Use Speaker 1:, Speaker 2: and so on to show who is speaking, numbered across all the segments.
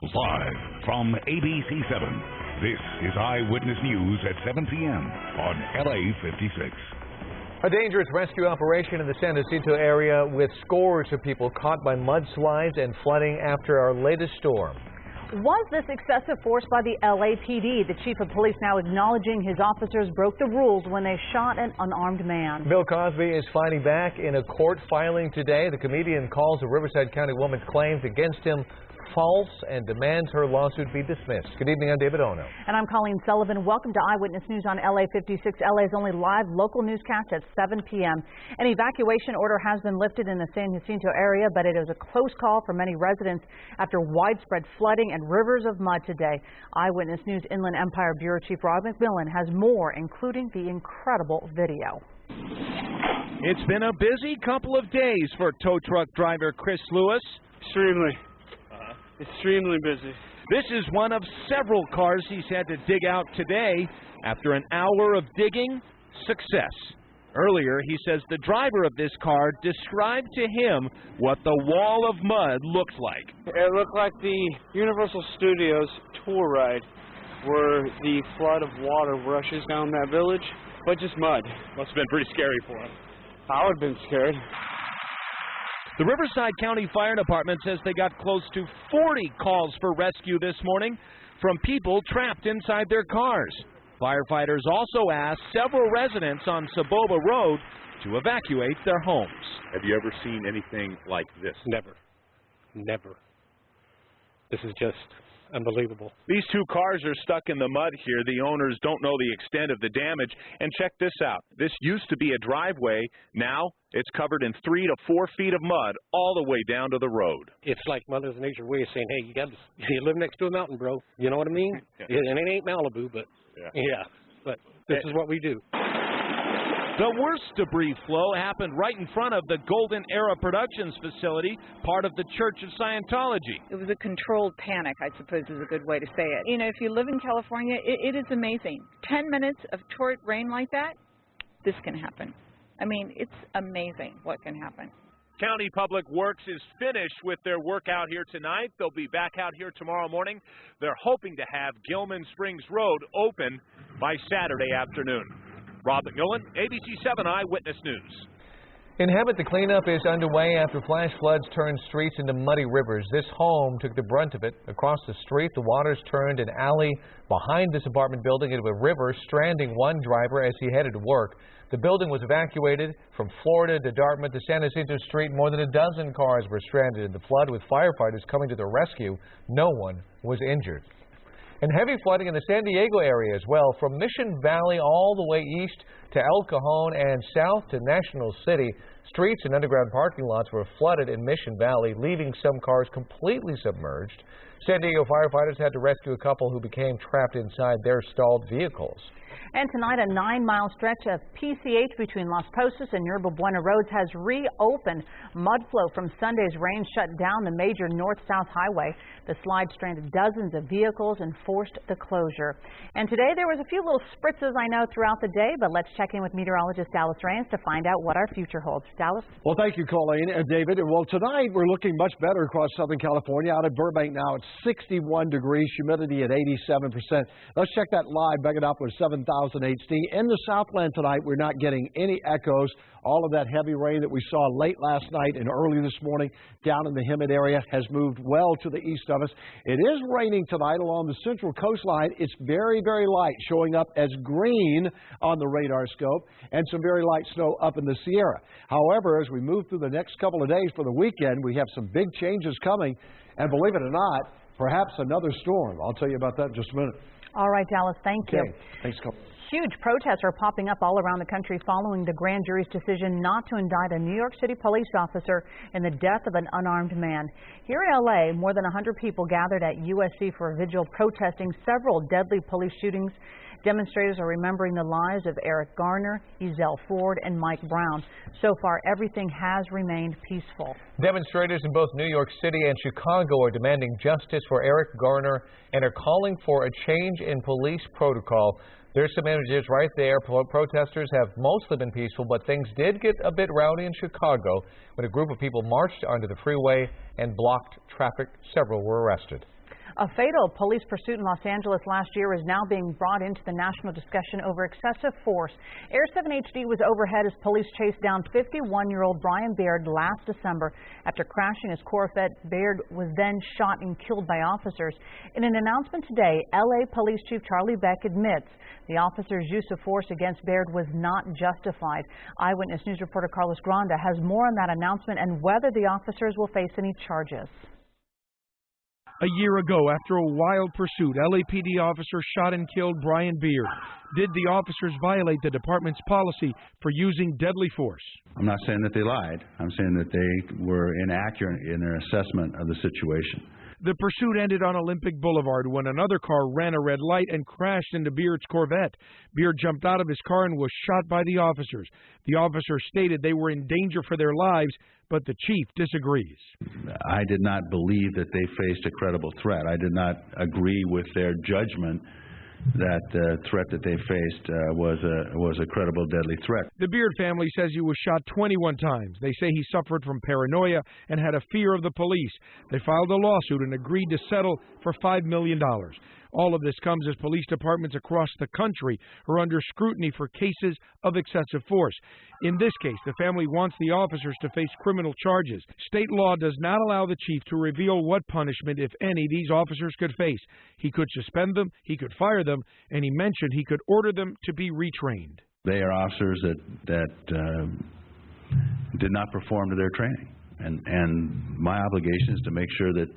Speaker 1: Live from ABC7, this is Eyewitness News at 7 p.m. on LA56.
Speaker 2: A dangerous rescue operation in the San Jacinto area with scores of people caught by mudslides and flooding after our latest storm.
Speaker 3: Was this excessive force by the LAPD? The chief of police now acknowledging his officers broke the rules when they shot an unarmed man.
Speaker 2: Bill Cosby is fighting back in a court filing today. The comedian calls a Riverside County woman's claims against him false and demands her lawsuit be dismissed. Good evening, I'm David Ono.
Speaker 3: And I'm Colleen Sullivan. Welcome to Eyewitness News on LA56, LA's only live local newscast at 7 p.m. An evacuation order has been lifted in the San Jacinto area, but it is a close call for many residents after widespread flooding and rivers of mud today. Eyewitness News Inland Empire Bureau Chief Rob McMillan has more, including the incredible video.
Speaker 4: It's been a busy couple of days for tow truck driver Chris Lewis.
Speaker 5: Extremely busy.
Speaker 4: This is one of several cars he's had to dig out today. After an hour of digging, success. Earlier, he says the driver of this car described to him what the wall of mud looks like.
Speaker 5: It looked like the Universal Studios tour ride where the flood of water rushes down that village, but just mud.
Speaker 4: Must have been pretty scary for him.
Speaker 5: I would have been scared.
Speaker 4: The Riverside County Fire Department says they got close to 40 calls for rescue this morning from people trapped inside their cars. Firefighters also asked several residents on Saboba Road to evacuate their homes.
Speaker 6: Have you ever seen anything like this?
Speaker 7: Never. This is just unbelievable.
Speaker 6: These two cars are stuck in the mud here. The owners don't know the extent of the damage. And check this out. This used to be a driveway. Now it's covered in 3 to 4 feet of mud all the way down to the road.
Speaker 7: It's like Mother Nature's way of saying, hey, you live next to a mountain, bro. You know what I mean?
Speaker 6: Yeah.
Speaker 7: And it ain't Malibu, but yeah. But this is what we do.
Speaker 4: The worst debris flow happened right in front of the Golden Era Productions facility, part of the Church of Scientology.
Speaker 8: It was a controlled panic, I suppose is a good way to say it. You know, if you live in California, it is amazing. 10 minutes of torrent rain like that, this can happen. I mean, it's amazing what can happen.
Speaker 6: County Public Works is finished with their work out here tonight. They'll be back out here tomorrow morning. They're hoping to have Gilman Springs Road open by Saturday afternoon. Rob McMillan, ABC7 Eyewitness News.
Speaker 2: In Hemet, the cleanup is underway after flash floods turned streets into muddy rivers. This home took the brunt of it. Across the street, the waters turned an alley behind this apartment building into a river, stranding one driver as he headed to work. The building was evacuated from Florida to Dartmouth to San Jacinto Street. More than a dozen cars were stranded in the flood, with firefighters coming to the rescue. No one was injured. And heavy flooding in the San Diego area as well, from Mission Valley all the way east to El Cajon and south to National City. Streets and underground parking lots were flooded in Mission Valley, leaving some cars completely submerged. San Diego firefighters had to rescue a couple who became trapped inside their stalled vehicles.
Speaker 3: And tonight, a 9-mile stretch of PCH between Las Posas and Yerba Buena roads has reopened. Mud flow from Sunday's rain shut down the major north-south highway. The slide stranded dozens of vehicles and forced the closure. And today there was a few little spritzes, I know, throughout the day, but let's check in with meteorologist Dallas Reyes to find out what our future holds. Dallas?
Speaker 9: Well, thank you, Colleen and David. Well, tonight we're looking much better across Southern California. Out at Burbank now, it's 61 degrees, humidity at 87%. Let's check that live. Back it up with 7,000 HD. In the Southland tonight, we're not getting any echoes. All of that heavy rain that we saw late last night and early this morning down in the Hemet area has moved well to the east of us. It is raining tonight along the central coastline. It's very, very light, showing up as green on the radar scope, and some very light snow up in the Sierra. However, as we move through the next couple of days for the weekend, we have some big changes coming, and believe it or not, perhaps another storm. I'll tell you about that in just a minute.
Speaker 3: All right, Dallas, thank you.
Speaker 9: Thanks, Colleen.
Speaker 3: Huge protests are popping up all around the country following the grand jury's decision not to indict a New York City police officer in the death of an unarmed man. Here in LA, more than 100 people gathered at USC for a vigil protesting several deadly police shootings. Demonstrators are remembering the lives of Eric Garner, Ezell Ford, and Mike Brown. So far, everything has remained peaceful.
Speaker 2: Demonstrators in both New York City and Chicago are demanding justice for Eric Garner and are calling for a change in police protocol. There's some images right there. Protesters have mostly been peaceful, but things did get a bit rowdy in Chicago when a group of people marched onto the freeway and blocked traffic. Several were arrested.
Speaker 3: A fatal police pursuit in Los Angeles last year is now being brought into the national discussion over excessive force. Air 7 HD was overhead as police chased down 51-year-old Brian Baird last December. After crashing his Corvette, Baird was then shot and killed by officers. In an announcement today, LA Police Chief Charlie Beck admits the officer's use of force against Baird was not justified. Eyewitness News reporter Carlos Granda has more on that announcement and whether the officers will face any charges.
Speaker 10: A year ago, after a wild pursuit, LAPD officers shot and killed Brian Baird. Did the officers violate the department's policy for using deadly force?
Speaker 11: I'm not saying that they lied. I'm saying that they were inaccurate in their assessment of the situation.
Speaker 10: The pursuit ended on Olympic Boulevard when another car ran a red light and crashed into Baird's Corvette. Baird jumped out of his car and was shot by the officers. The officers stated they were in danger for their lives, but the chief disagrees.
Speaker 11: I did not believe that they faced a credible threat. I did not agree with their judgment that the threat that they faced was a credible, deadly threat.
Speaker 10: The Baird family says he was shot 21 times. They say he suffered from paranoia and had a fear of the police. They filed a lawsuit and agreed to settle for $5 million. All of this comes as police departments across the country are under scrutiny for cases of excessive force. In this case, the family wants the officers to face criminal charges. State law does not allow the chief to reveal what punishment, if any, these officers could face. He could suspend them, he could fire them, and he mentioned he could order them to be retrained.
Speaker 11: They are officers that did not perform to their training. And my obligation is to make sure that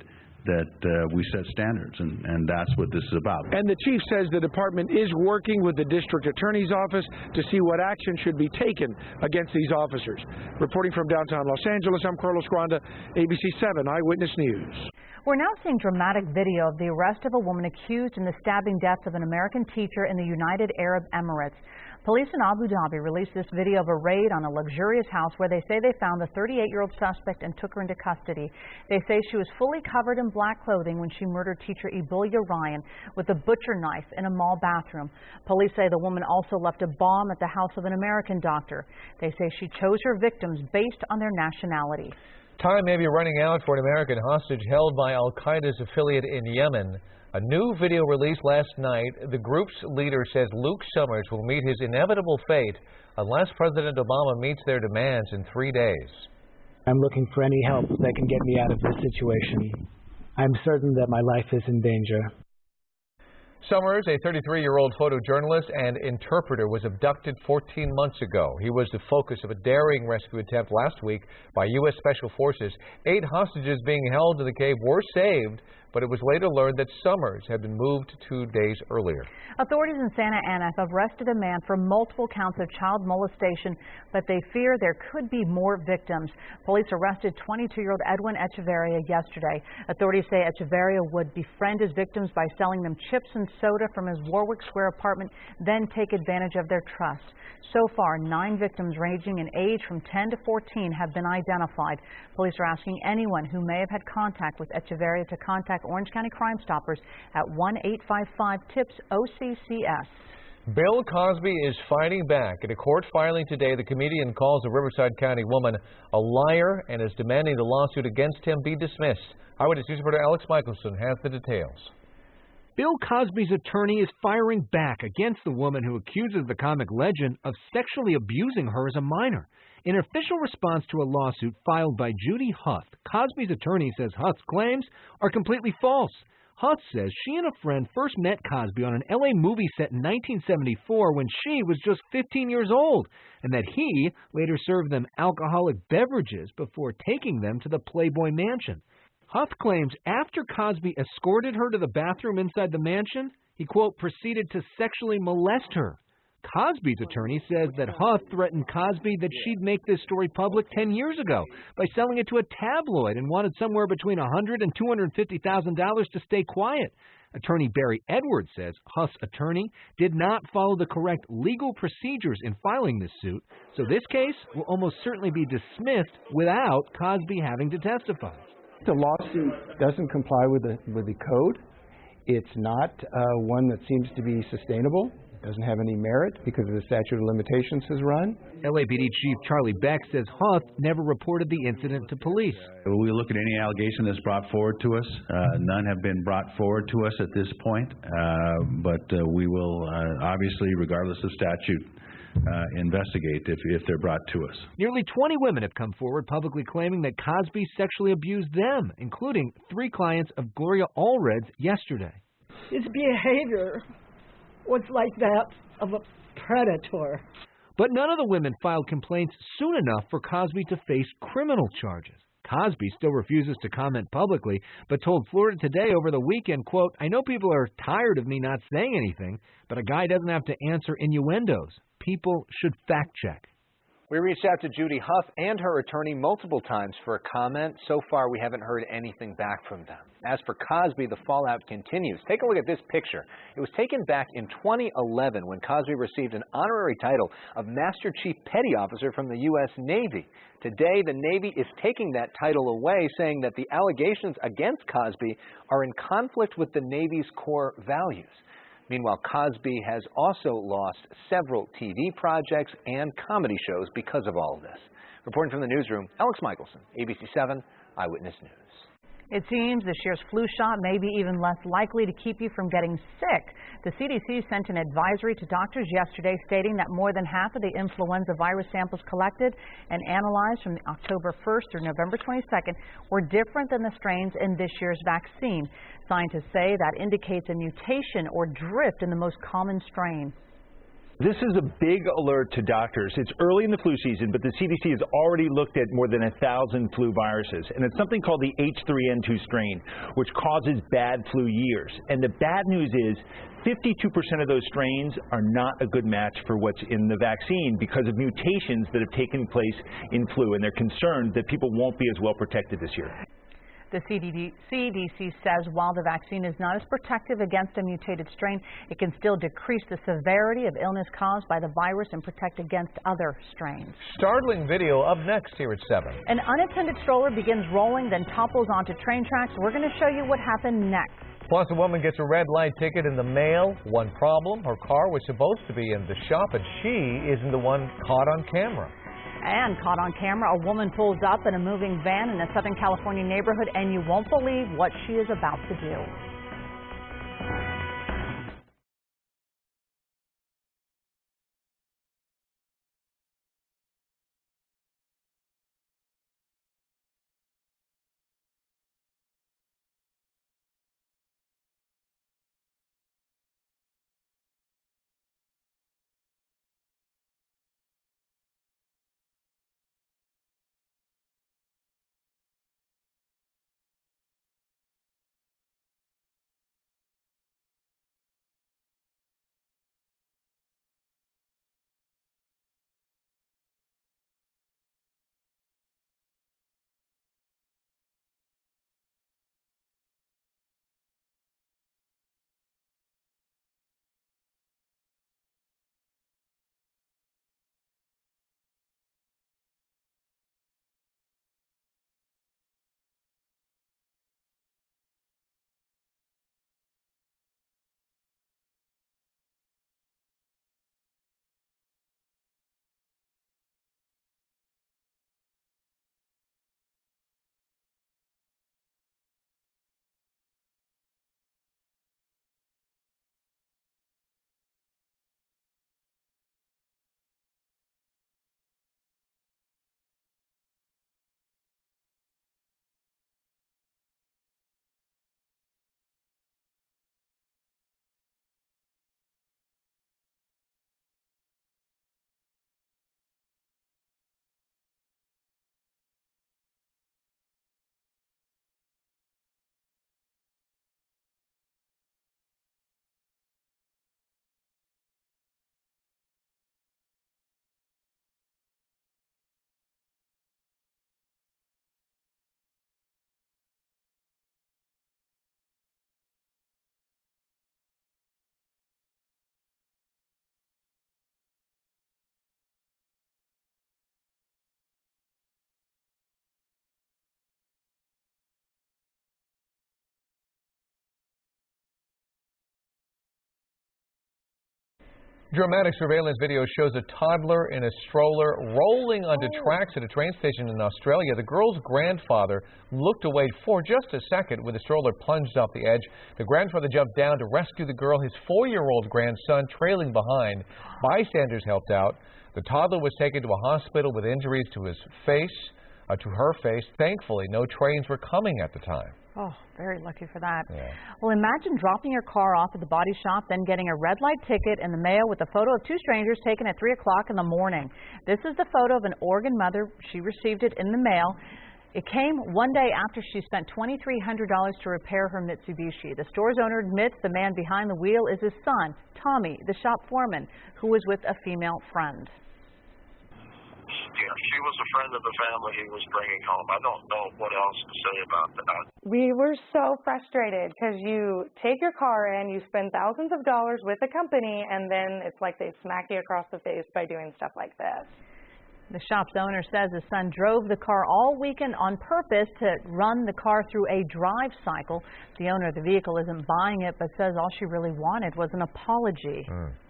Speaker 11: we set standards, and that's what this is about.
Speaker 10: And the chief says the department is working with the district attorney's office to see what action should be taken against these officers. Reporting from downtown Los Angeles, I'm Carlos Granda, ABC7 Eyewitness News.
Speaker 3: We're now seeing dramatic video of the arrest of a woman accused in the stabbing death of an American teacher in the United Arab Emirates. Police in Abu Dhabi released this video of a raid on a luxurious house where they say they found the 38-year-old suspect and took her into custody. They say she was fully covered in black clothing when she murdered teacher Ebulia Ryan with a butcher knife in a mall bathroom. Police say the woman also left a bomb at the house of an American doctor. They say she chose her victims based on their nationality.
Speaker 2: Time may be running out for an American hostage held by Al-Qaeda's affiliate in Yemen. A new video released last night, the group's leader says Luke Summers will meet his inevitable fate unless President Obama meets their demands in 3 days.
Speaker 12: I'm looking for any help that can get me out of this situation. I'm certain that my life is in danger.
Speaker 2: Summers, a 33-year-old photojournalist and interpreter, was abducted 14 months ago. He was the focus of a daring rescue attempt last week by U.S. Special Forces. 8 hostages being held in the cave were saved, but it was later learned that Summers had been moved 2 days earlier. Authorities
Speaker 3: in Santa Ana have arrested a man for multiple counts of child molestation, but they fear there could be more victims. Police arrested 22-year-old Edwin Echeverria yesterday. Authorities say Echeverria would befriend his victims by selling them chips and soda from his Warwick Square apartment, then take advantage of their trust. So far, 9 victims ranging in age from 10 to 14 have been identified. Police are asking anyone who may have had contact with Echeverria to contact Orange County Crime Stoppers at 1-855-TIPS-OCCS.
Speaker 2: Bill Cosby is fighting back. In a court filing today, the comedian calls a Riverside County woman a liar and is demanding the lawsuit against him be dismissed. Eyewitness News reporter Alex Michelson has the details.
Speaker 13: Bill Cosby's attorney is firing back against the woman who accuses the comic legend of sexually abusing her as a minor. In an official response to a lawsuit filed by Judy Huth, Cosby's attorney says Huth's claims are completely false. Huth says she and a friend first met Cosby on an LA movie set in 1974 when she was just 15 years old, and that he later served them alcoholic beverages before taking them to the Playboy Mansion. Huth claims after Cosby escorted her to the bathroom inside the mansion, he, quote, proceeded to sexually molest her. Cosby's attorney says that Huth threatened Cosby that she'd make this story public 10 years ago by selling it to a tabloid and wanted somewhere between $100,000 and $250,000 to stay quiet. Attorney Barry Edwards says Huth's attorney did not follow the correct legal procedures in filing this suit, so this case will almost certainly be dismissed without Cosby having to testify.
Speaker 14: The lawsuit doesn't comply with the code. It's not one that seems to be sustainable. It doesn't have any merit because the statute of limitations has run.
Speaker 13: LAPD Chief Charlie Beck says Huth never reported the incident to police.
Speaker 11: We look at any allegation that's brought forward to us. None have been brought forward to us at this point, but we will obviously, regardless of statute, investigate if they're brought to us.
Speaker 13: Nearly 20 women have come forward publicly claiming that Cosby sexually abused them, including 3 clients of Gloria Allred's yesterday.
Speaker 15: His behavior was like that of a predator.
Speaker 13: But none of the women filed complaints soon enough for Cosby to face criminal charges. Cosby still refuses to comment publicly, but told Florida Today over the weekend, quote, "I know people are tired of me not saying anything, but a guy doesn't have to answer innuendos. People should fact check."
Speaker 16: We reached out to Judy Huff and her attorney multiple times for a comment. So far, we haven't heard anything back from them. As for Cosby, the fallout continues. Take a look at this picture. It was taken back in 2011 when Cosby received an honorary title of Master Chief Petty Officer from the U.S. Navy. Today, the Navy is taking that title away, saying that the allegations against Cosby are in conflict with the Navy's core values. Meanwhile, Cosby has also lost several TV projects and comedy shows because of all of this. Reporting from the newsroom, Alex Michelson, ABC7 Eyewitness News.
Speaker 3: It seems this year's flu shot may be even less likely to keep you from getting sick. The CDC sent an advisory to doctors yesterday stating that more than half of the influenza virus samples collected and analyzed from October 1st through November 22nd were different than the strains in this year's vaccine. Scientists say that indicates a mutation or drift in the most common strain.
Speaker 17: This is a big alert to doctors. It's early in the flu season, but the CDC has already looked at more than 1,000 flu viruses, and it's something called the H3N2 strain, which causes bad flu years. And the bad news is 52% of those strains are not a good match for what's in the vaccine because of mutations that have taken place in flu, and they're concerned that people won't be as well protected this year.
Speaker 3: The CDC says while the vaccine is not as protective against a mutated strain, it can still decrease the severity of illness caused by the virus and protect against other strains.
Speaker 2: Startling video up next here at 7.
Speaker 3: An unattended stroller begins rolling, then topples onto train tracks. We're going to show you what happened next.
Speaker 2: Plus, a woman gets a red light ticket in the mail. One problem, her car was supposed to be in the shop, and she isn't the one caught on camera.
Speaker 3: And caught on camera, a woman pulls up in a moving van in a Southern California neighborhood, and you won't believe what she is about to do.
Speaker 2: Dramatic surveillance video shows a toddler in a stroller rolling onto tracks at a train station in Australia. The girl's grandfather looked away for just a second when the stroller plunged off the edge. The grandfather jumped down to rescue the girl, his 4-year-old grandson trailing behind. Bystanders helped out. The toddler was taken to a hospital with injuries to his face, to her face. Thankfully, no trains were coming at the time.
Speaker 3: Oh, very lucky for that.
Speaker 2: Yeah.
Speaker 3: Well, imagine dropping your car off at the body shop, then getting a red light ticket in the mail with a photo of two strangers taken at 3 o'clock in the morning. This is the photo of an Oregon mother. She received it in the mail. It came one day after she spent $2,300 to repair her Mitsubishi. The store's owner admits the man behind the wheel is his son, Tommy, the shop foreman, who was with a female friend.
Speaker 18: Yeah, she was a friend of the family he was bringing home. I don't know what else to say about that.
Speaker 19: We were so frustrated because you take your car in, you spend thousands of dollars with a company, and then it's like they smack you across the face by doing stuff like this.
Speaker 3: The shop's owner says his son drove the car all weekend on purpose to run the car through a drive cycle. The owner of the vehicle isn't buying it, but says all she really wanted was an apology.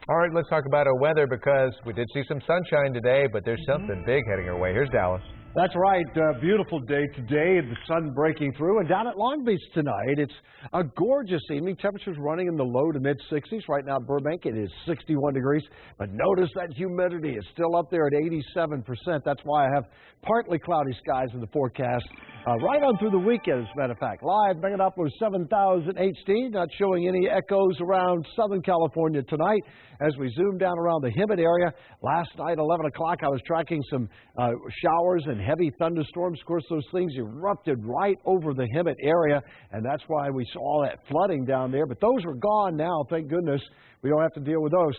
Speaker 2: All right, let's talk about our weather because we did see some sunshine today, but there's something big heading our way. Here's Dallas.
Speaker 9: That's right. Beautiful day today, the sun breaking through. And down at Long Beach tonight, it's a gorgeous evening. Temperatures running in the low to mid-60s. Right now at Burbank, it is 61 degrees. But notice that humidity is still up there at 87%. That's why I have partly cloudy skies in the forecast right on through the weekend, as a matter of fact. Live, bringing up with 7,000 HD. Not showing any echoes around Southern California tonight. As we zoom down around the Hemet area, last night, 11 o'clock, I was tracking some showers and heavy thunderstorms. Of course, those things erupted right over the Hemet area, and that's why we saw all that flooding down there. But those are gone now, thank goodness. We don't have to deal with those.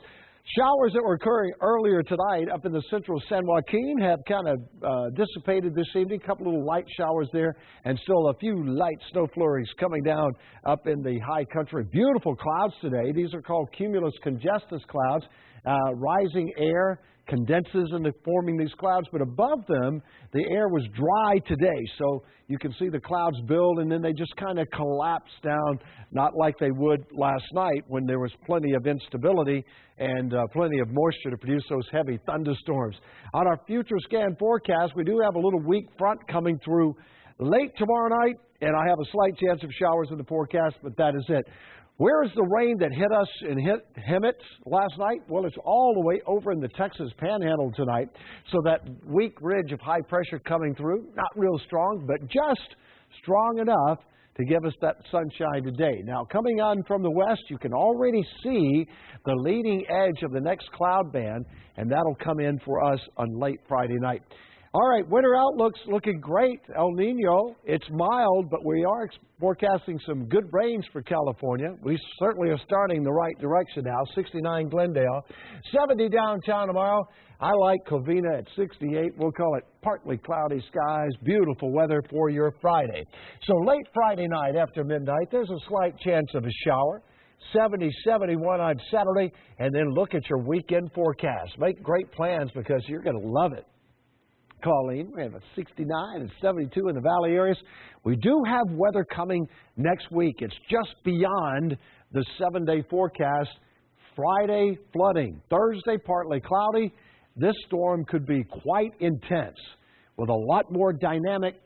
Speaker 9: Showers that were occurring earlier tonight up in the central San Joaquin have kind of dissipated this evening. A couple little light showers there, and still a few light snow flurries coming down up in the high country. Beautiful clouds today. These are called cumulus congestus clouds. Rising air condenses into forming these clouds, but above them, the air was dry today. So you can see the clouds build, and then they just kind of collapse down, not like they would last night when there was plenty of instability and plenty of moisture to produce those heavy thunderstorms. On our future scan forecast, we do have a little weak front coming through late tomorrow night, and I have a slight chance of showers in the forecast, but that is it. Where is the rain that hit us and hit Hemet last night? Well, it's all the way over in the Texas Panhandle tonight. So that weak ridge of high pressure coming through, not real strong, but just strong enough to give us that sunshine today. Now, coming on from the west, you can already see the leading edge of the next cloud band, and that'll come in for us on late Friday night. All right, winter outlook's looking great. El Nino, it's mild, but we are forecasting some good rains for California. We certainly are starting the right direction now. 69 Glendale, 70 downtown tomorrow. I like Covina at 68. We'll call it partly cloudy skies, beautiful weather for your Friday. So late Friday night after midnight, there's a slight chance of a shower. 70, 71 on Saturday, and then look at your weekend forecast. Make great plans because you're going to love it. Colleen, we have a 69 and 72 in the valley areas. We do have weather coming next week. It's just beyond the 7-day forecast. Friday, flooding. Thursday, partly cloudy. This storm could be quite intense with a lot more dynamics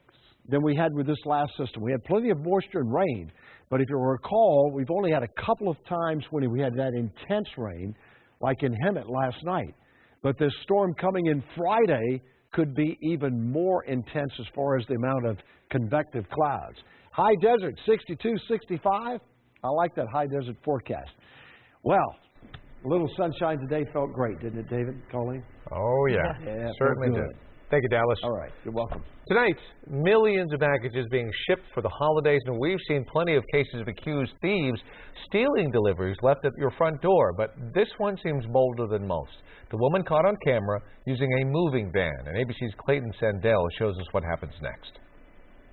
Speaker 9: than we had with this last system. We had plenty of moisture and rain, but if you recall, we've only had a couple of times when we had that intense rain, like in Hemet last night. But this storm coming in Friday could be even more intense as far as the amount of convective clouds. High desert, 62, 65. I like that high desert forecast. Well, a little sunshine today felt great, didn't it, David, Colleen?
Speaker 2: Oh, yeah certainly did. Thank you, Dallas.
Speaker 9: All right, you're welcome.
Speaker 2: Tonight, millions of packages being shipped for the holidays, and we've seen plenty of cases of accused thieves stealing deliveries left at your front door, but this one seems bolder than most. The woman caught on camera using a moving van, and ABC's Clayton Sandell shows us what happens next.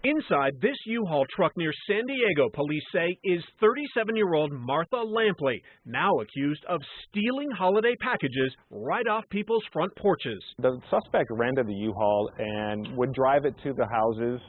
Speaker 20: Inside this U-Haul truck near San Diego, police say, is 37-year-old Martha Lampley, now accused of stealing holiday packages right off people's front porches.
Speaker 21: The suspect rented the U-Haul and would drive it to the houses,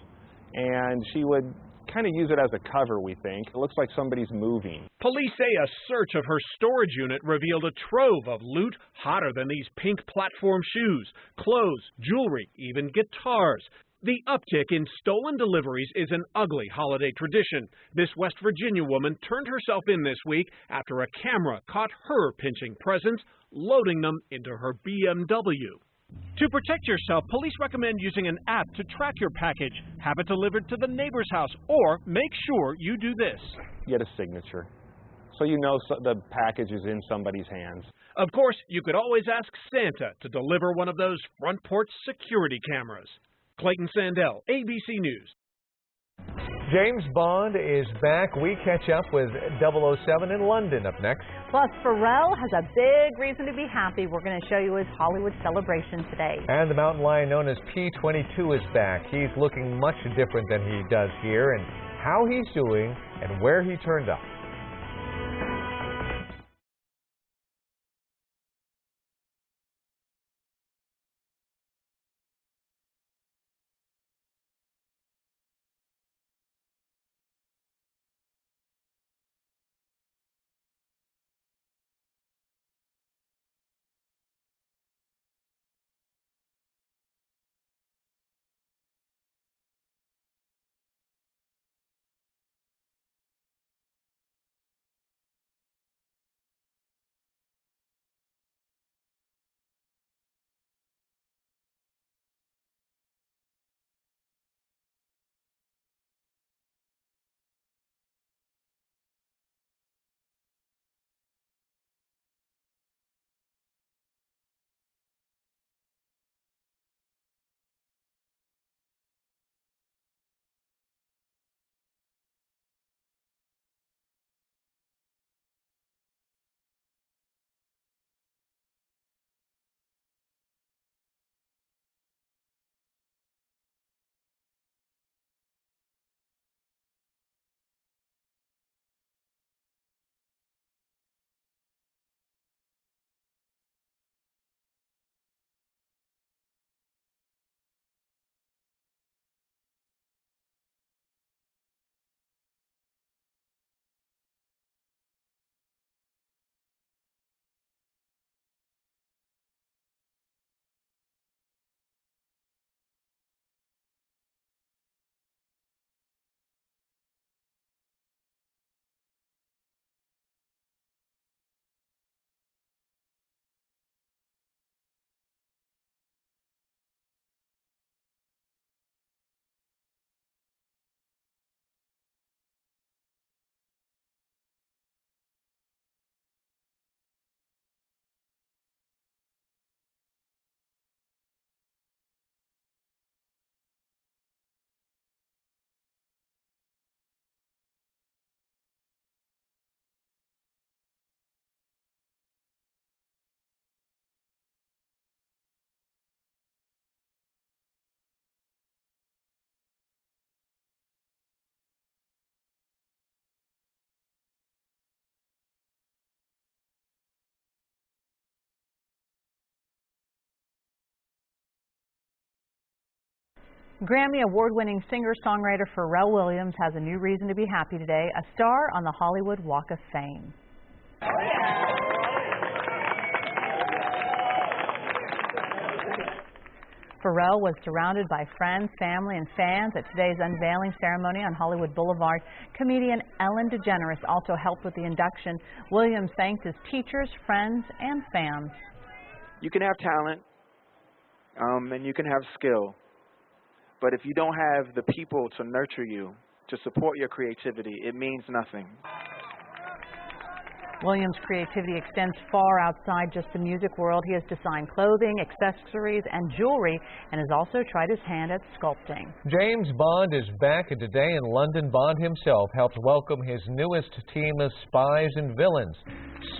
Speaker 21: and she would kind of use it as a cover, we think. It looks like somebody's moving.
Speaker 20: Police say a search of her storage unit revealed a trove of loot hotter than these pink platform shoes, clothes, jewelry, even guitars. The uptick in stolen deliveries is an ugly holiday tradition. This West Virginia woman turned herself in this week after a camera caught her pinching presents, loading them into her BMW. To protect yourself, police recommend using an app to track your package, have it delivered to the neighbor's house, or make sure you do this.
Speaker 21: Get a signature, so you know the package is in somebody's hands.
Speaker 20: Of course, you could always ask Santa to deliver one of those front porch security cameras. Clayton Sandell, ABC News.
Speaker 2: James Bond is back. We catch up with 007 in London up next.
Speaker 3: Plus, Pharrell has a big reason to be happy. We're going to show you his Hollywood celebration today.
Speaker 2: And the mountain lion known as P22 is back. He's looking much different than he does here, and how he's doing and where he turned up.
Speaker 3: Grammy award-winning singer-songwriter Pharrell Williams has a new reason to be happy today, a star on the Hollywood Walk of Fame. Pharrell was surrounded by friends, family, and fans at today's unveiling ceremony on Hollywood Boulevard. Comedian Ellen DeGeneres also helped with the induction. Williams thanked his teachers, friends, and fans.
Speaker 22: You can have talent, and you can have skill. But if you don't have the people to nurture you, to support your creativity, it means nothing.
Speaker 3: Williams' creativity extends far outside just the music world. He has designed clothing, accessories, and jewelry, and has also tried his hand at sculpting.
Speaker 2: James Bond is back, and today in London, Bond himself helped welcome his newest team of spies and villains.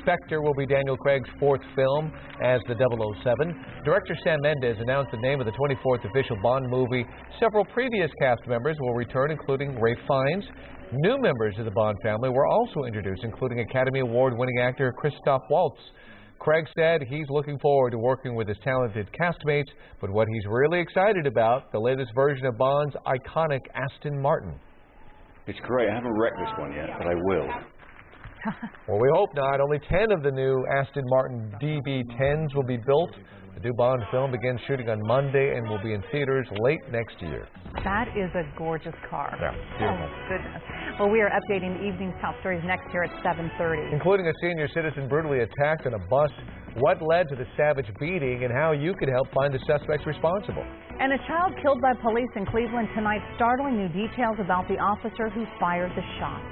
Speaker 2: Spectre will be Daniel Craig's fourth film as the 007. Director Sam Mendes announced the name of the 24th official Bond movie. Several previous cast members will return, including Ralph Fiennes. New members of the Bond family were also introduced, including Academy Award-winning actor Christoph Waltz. Craig said he's looking forward to working with his talented castmates, but what he's really excited about, the latest version of Bond's iconic Aston Martin.
Speaker 1: It's great. I haven't wrecked this one yet, but I will.
Speaker 2: Well, we hope not. Only 10 of the new Aston Martin DB10s will be built. The new Bond film begins shooting on Monday and will be in theaters late next year.
Speaker 3: That is a gorgeous car.
Speaker 2: Yeah, beautiful.
Speaker 3: Oh, goodness. Well, we are updating the evening's top stories next here at 7:30.
Speaker 2: Including a senior citizen brutally attacked on a bus, what led to the savage beating, and how you could help find the suspects responsible.
Speaker 3: And a child killed by police in Cleveland tonight. Startling new details about the officer who fired the shot.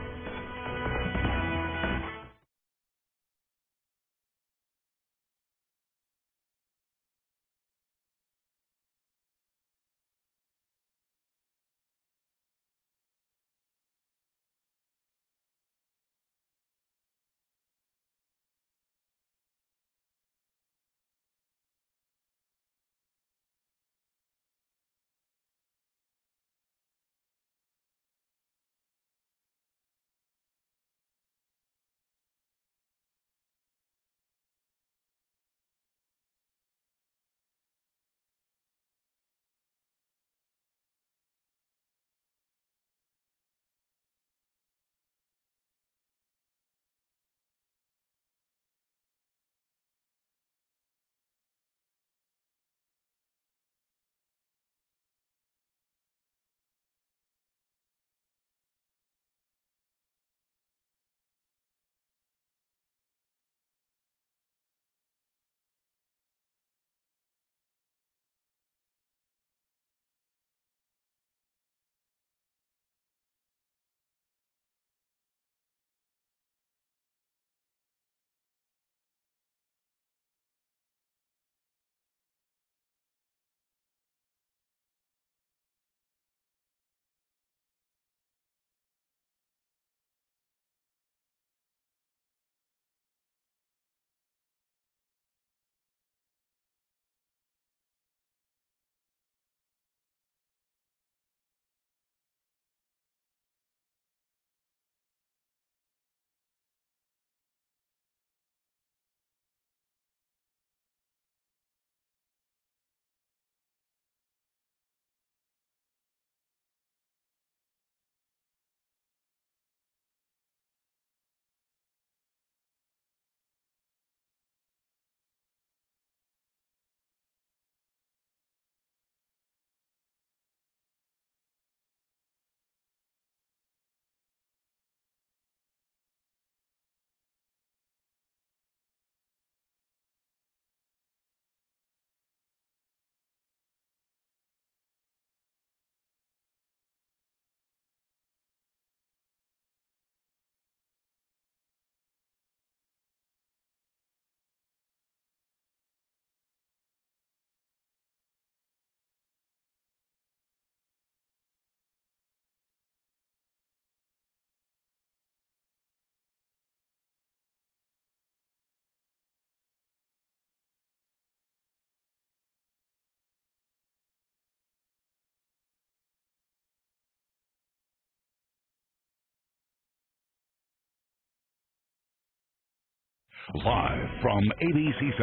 Speaker 5: Live from ABC7,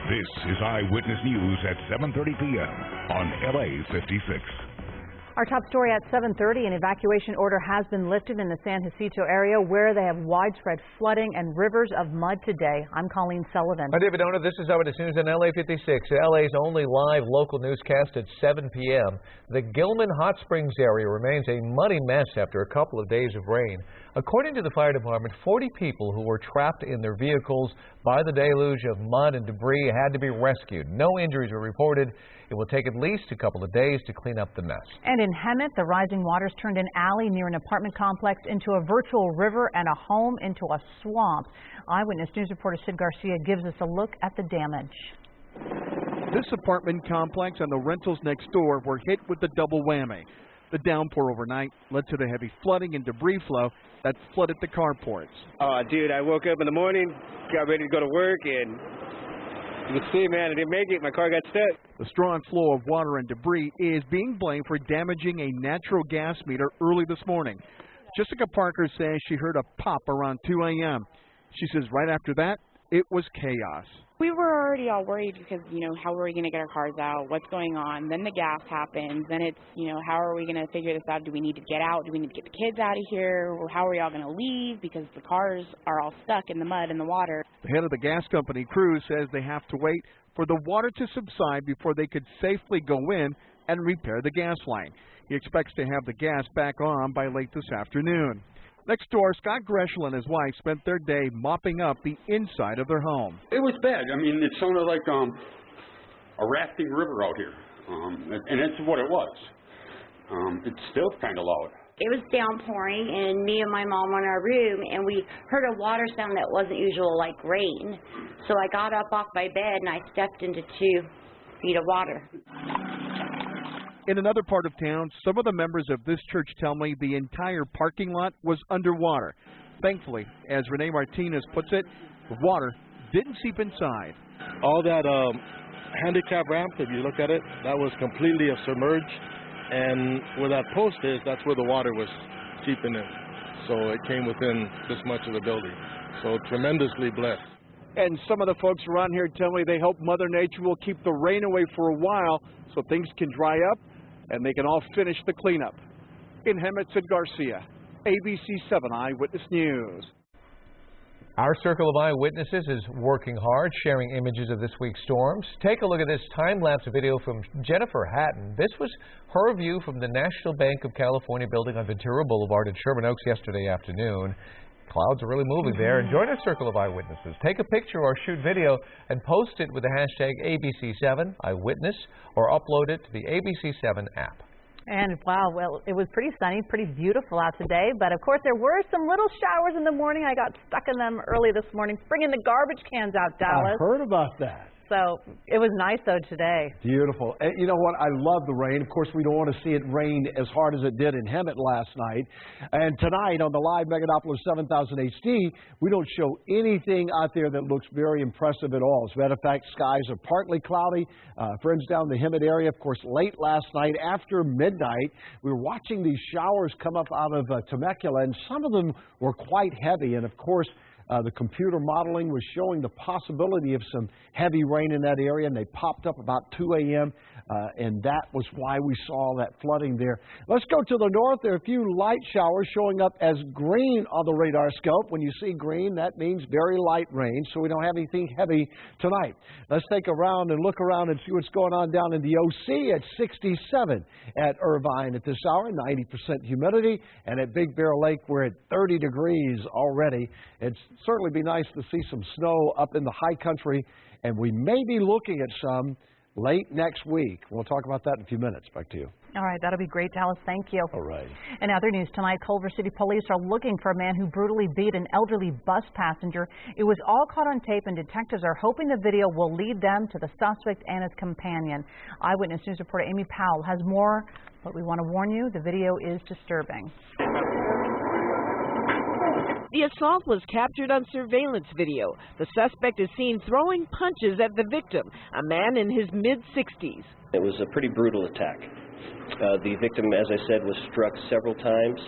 Speaker 5: this is Eyewitness News at 7:30 p.m. on LA56.
Speaker 3: Our top story at 7:30, an evacuation order has been lifted in the San Jacinto area where they have widespread flooding and rivers of mud today. I'm Colleen Sullivan.
Speaker 2: I'm David Ona. This is Eyewitness News on LA56, LA's only live local newscast at 7 p.m. The Gilman Hot Springs area remains a muddy mess after a couple of days of rain. According to the fire department, 40 people who were trapped in their vehicles by the deluge of mud and debris had to be rescued. No injuries were reported. It will take at least a couple of days to clean up the mess.
Speaker 3: And in Hemet, the rising waters turned an alley near an apartment complex into a virtual river and a home into a swamp. Eyewitness News reporter Sid Garcia gives us a look at the damage.
Speaker 10: This apartment complex and the rentals next door were hit with the double whammy. The downpour overnight led to the heavy flooding and debris flow that flooded the carports.
Speaker 7: Oh, dude, I woke up in the morning, got ready to go to work, and you can see, man, I didn't make it. My car got stuck.
Speaker 10: The strong flow of water and debris is being blamed for damaging a natural gas meter early this morning. Jessica Parker says she heard a pop around 2 a.m. She says right after that, it was chaos.
Speaker 4: We were already all worried because, how are we going to get our cars out? What's going on? Then the gas happens. Then it's, how are we going to figure this out? Do we need to get out? Do we need to get the kids out of here? How are we all going to leave? Because the cars are all stuck in the mud and the water.
Speaker 10: The head of the gas company crew says they have to wait for the water to subside before they could safely go in and repair the gas line. He expects to have the gas back on by late this afternoon. Next door, Scott Greschel and his wife spent their day mopping up the inside of their home.
Speaker 8: It was bad. I mean, it sounded like a rafting river out here, and that's what it was. It's still kind of loud.
Speaker 23: It was downpouring, and me and my mom were in our room, and we heard a water sound that wasn't usual, like rain. So I got up off my bed, and I stepped into 2 feet of water.
Speaker 10: In another part of town, some of the members of this church tell me the entire parking lot was underwater. Thankfully, as Renee Martinez puts it, the water didn't seep inside.
Speaker 24: All that handicap ramp, if you look at it, that was completely submerged. And where that post is, that's where the water was seeping in. So it came within this much of the building. So tremendously blessed.
Speaker 10: And some of the folks around here tell me they hope Mother Nature will keep the rain away for a while so things can dry up and they can all finish the cleanup. In Hemet Garcia, ABC7 Eyewitness News.
Speaker 2: Our circle of eyewitnesses is working hard, sharing images of this week's storms. Take a look at this time-lapse video from Jennifer Hatton. This was her view from the National Bank of California building on Ventura Boulevard in Sherman Oaks yesterday afternoon. Clouds are really moving there. And join our circle of eyewitnesses. Take a picture or shoot video and post it with the hashtag ABC7 Eyewitness or upload it to the ABC7 app.
Speaker 3: And wow, well, it was pretty sunny, pretty beautiful out today. But of course, there were some little showers in the morning. I got stuck in them early this morning, bringing the garbage cans out, Dallas.
Speaker 9: I heard about that.
Speaker 3: So it was nice, though, today.
Speaker 9: Beautiful. And you know what? I love the rain. Of course, we don't want to see it rain as hard as it did in Hemet last night. And tonight on the live Megadoppler 7000 HD, we don't show anything out there that looks very impressive at all. As a matter of fact, skies are partly cloudy. Friends down in the Hemet area, of course, late last night after midnight, we were watching these showers come up out of Temecula, and some of them were quite heavy. And, of course, the computer modeling was showing the possibility of some heavy rain in that area, and they popped up about 2 a.m., and that was why we saw that flooding there. Let's go to the north. There are a few light showers showing up as green on the radar scope. When you see green, that means very light rain, so we don't have anything heavy tonight. Let's take a round and look around and see what's going on down in the OC at 67 at Irvine at this hour, 90% humidity, and at Big Bear Lake, we're at 30 degrees already. It's certainly be nice to see some snow up in the high country, and we may be looking at some late next week. We'll talk about that in a few minutes. Back to you.
Speaker 3: All right, that'll be great, Dallas. Thank you.
Speaker 9: All right.
Speaker 3: In other news tonight, Culver City police are looking for a man who brutally beat an elderly bus passenger. It was all caught on tape, and detectives are hoping the video will lead them to the suspect and his companion. Eyewitness News reporter Amy Powell has more, but we want to warn you, the video is disturbing.
Speaker 25: The assault was captured on surveillance video. The suspect is seen throwing punches at the victim, a man in his mid-60s.
Speaker 26: It was a pretty brutal attack. The victim, as I said, was struck several times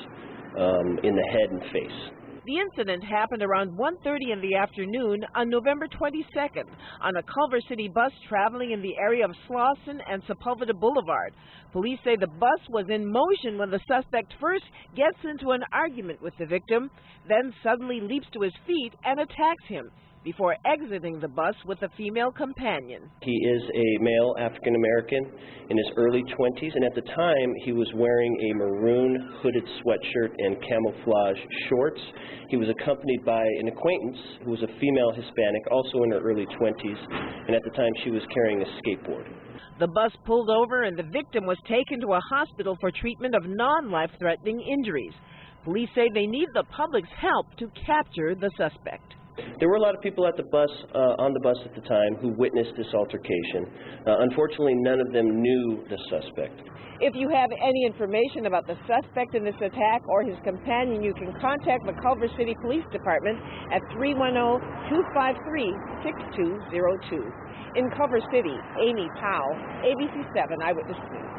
Speaker 26: in the head and face.
Speaker 25: The incident happened around 1:30 in the afternoon on November 22nd on a Culver City bus traveling in the area of Slauson and Sepulveda Boulevard. Police say the bus was in motion when the suspect first gets into an argument with the victim, then suddenly leaps to his feet and attacks him, before exiting the bus with a female companion.
Speaker 26: He is a male African-American in his early 20s, and at the time he was wearing a maroon hooded sweatshirt and camouflage shorts. He was accompanied by an acquaintance who was a female Hispanic, also in her early 20s, and at the time she was carrying a skateboard.
Speaker 25: The bus pulled over and the victim was taken to a hospital for treatment of non-life-threatening injuries. Police say they need the public's help to capture the suspect.
Speaker 26: There were a lot of people at the bus, on the bus at the time, who witnessed this altercation. Unfortunately, none of them knew the suspect.
Speaker 25: If you have any information about the suspect in this attack or his companion, you can contact the Culver City Police Department at 310-253-6202. In Culver City, Amy Powell, ABC7 Eyewitness News.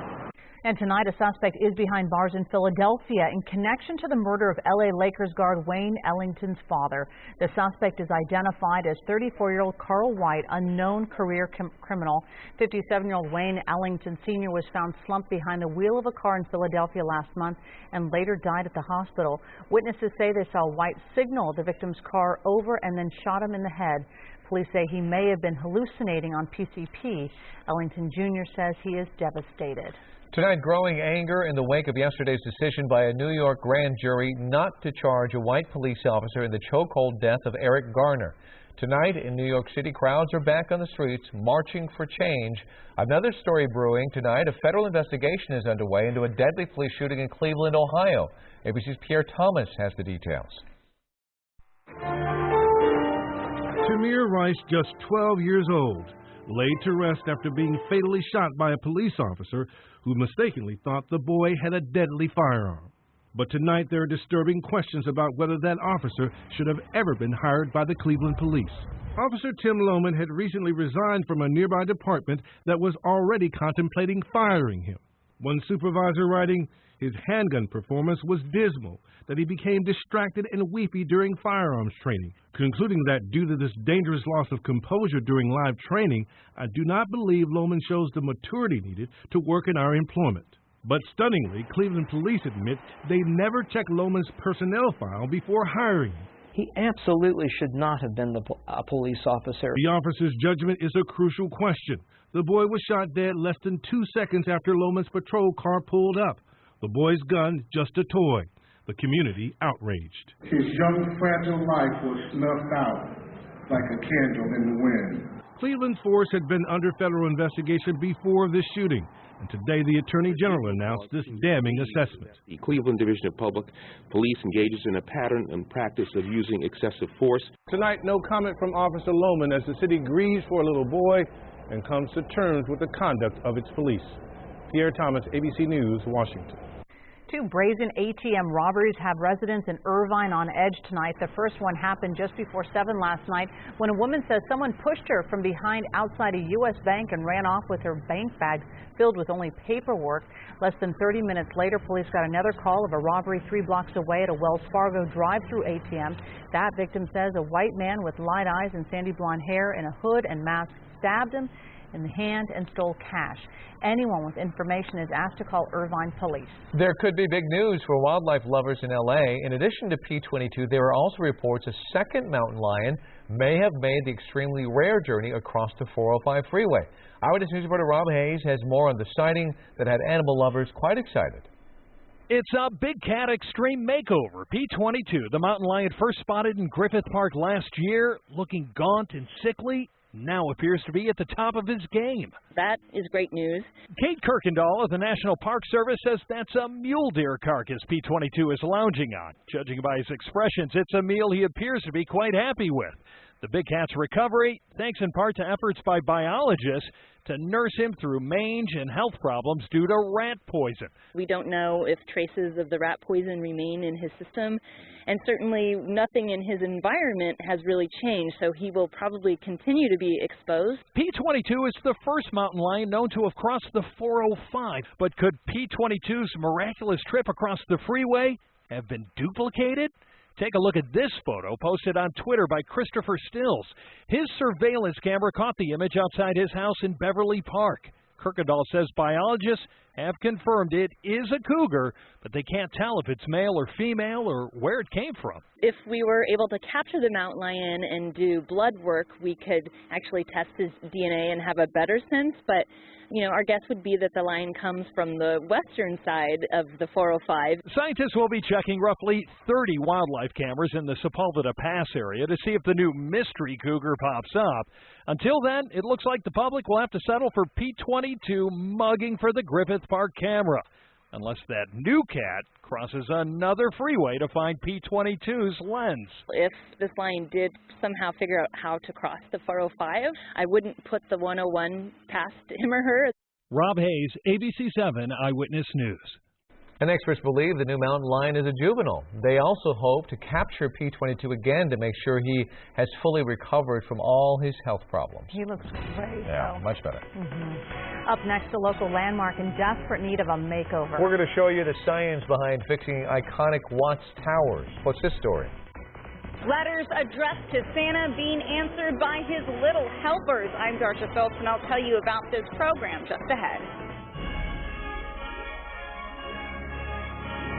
Speaker 3: And tonight, a suspect is behind bars in Philadelphia in connection to the murder of LA Lakers guard Wayne Ellington's father. The suspect is identified as 34-year-old Carl White, a known career criminal. 57-year-old Wayne Ellington Sr. was found slumped behind the wheel of a car in Philadelphia last month and later died at the hospital. Witnesses say they saw White signal the victim's car over and then shot him in the head. Police say he may have been hallucinating on PCP. Ellington Jr. says he is devastated.
Speaker 2: Tonight, growing anger in the wake of yesterday's decision by a New York grand jury not to charge a white police officer in the chokehold death of Eric Garner. Tonight in New York City, crowds are back on the streets marching for change. Another story brewing tonight. A federal investigation is underway into a deadly police shooting in Cleveland, Ohio. ABC's Pierre Thomas has the details.
Speaker 10: Tamir Rice, just 12 years old, laid to rest after being fatally shot by a police officer who mistakenly thought the boy had a deadly firearm. But tonight there are disturbing questions about whether that officer should have ever been hired by the Cleveland police. Officer Tim Lohman had recently resigned from a nearby department that was already contemplating firing him. One supervisor writing, his handgun performance was dismal, that he became distracted and weepy during firearms training, concluding that due to this dangerous loss of composure during live training, I do not believe Lohman shows the maturity needed to work in our employment. But stunningly, Cleveland police admit they never checked Lohman's personnel file before hiring him.
Speaker 6: He absolutely should not have been a police officer.
Speaker 10: The officer's judgment is a crucial question. The boy was shot dead less than 2 seconds after Lohman's patrol car pulled up. The boy's gun, just a toy. The community outraged.
Speaker 11: His young, fragile life was snuffed out like a candle in the wind.
Speaker 10: Cleveland force had been under federal investigation before this shooting, and today the Attorney General announced this damning assessment.
Speaker 12: The Cleveland Division of Public Police engages in a pattern and practice of using excessive force.
Speaker 10: Tonight, no comment from Officer Lohman as the city grieves for a little boy and comes to terms with the conduct of its police. Pierre Thomas, ABC News, Washington.
Speaker 3: Two brazen ATM robberies have residents in Irvine on edge tonight. The first one happened just before 7 last night when a woman says someone pushed her from behind outside a U.S. bank and ran off with her bank bag filled with only paperwork. Less than 30 minutes later, police got another call of a robbery 3 blocks away at a Wells Fargo drive-through ATM. That victim says a white man with light eyes and sandy blonde hair in a hood and mask stabbed him in the hand and stole cash. Anyone with information is asked to call Irvine Police.
Speaker 2: There could be big news for wildlife lovers in L.A. In addition to P-22, there are also reports a second mountain lion may have made the extremely rare journey across the 405 freeway. Eyewitness News reporter Rob Hayes has more on the sighting that had animal lovers quite excited.
Speaker 20: It's a big cat extreme makeover. P-22, the mountain lion first spotted in Griffith Park last year, looking gaunt and sickly, now appears to be at the top of his game.
Speaker 13: That is great news.
Speaker 20: Kate Kirkendall of the National Park Service says that's a mule deer carcass P-22 is lounging on. Judging by his expressions, it's a meal he appears to be quite happy with. The big cat's recovery, thanks in part to efforts by biologists to nurse him through mange and health problems due to rat poison.
Speaker 13: We don't know if traces of the rat poison remain in his system, and certainly nothing in his environment has really changed, so he will probably continue to be exposed.
Speaker 20: P-22 is the first mountain lion known to have crossed the 405, but could P-22's miraculous trip across the freeway have been duplicated? Take a look at this photo posted on Twitter by Christopher Stills. His surveillance camera caught the image outside his house in Beverly Park. Kirkendall says biologists have confirmed it is a cougar, but they can't tell if it's male or female or where it came from.
Speaker 13: If we were able to capture the mountain lion and do blood work, we could actually test his DNA and have a better sense, but our guess would be that the lion comes from the western side of the 405.
Speaker 20: Scientists will be checking roughly 30 wildlife cameras in the Sepulveda Pass area to see if the new mystery cougar pops up. Until then, it looks like the public will have to settle for P-22 mugging for the Griffith Park camera, unless that new cat crosses another freeway to find P-22's lens.
Speaker 13: If this lion did somehow figure out how to cross the 405, I wouldn't put the 101 past him or her.
Speaker 20: Rob Hayes, ABC7 Eyewitness News.
Speaker 2: And experts believe the new mountain lion is a juvenile. They also hope to capture P22 again to make sure he has fully recovered from all his health problems.
Speaker 3: He looks great.
Speaker 2: Yeah, much better.
Speaker 3: Up next, a local landmark in desperate need of a makeover.
Speaker 2: We're going to show you the science behind fixing iconic Watts Towers. What's this story?
Speaker 14: Letters addressed to Santa being answered by his little helpers. I'm Darcia Phillips, and I'll tell you about this program just ahead.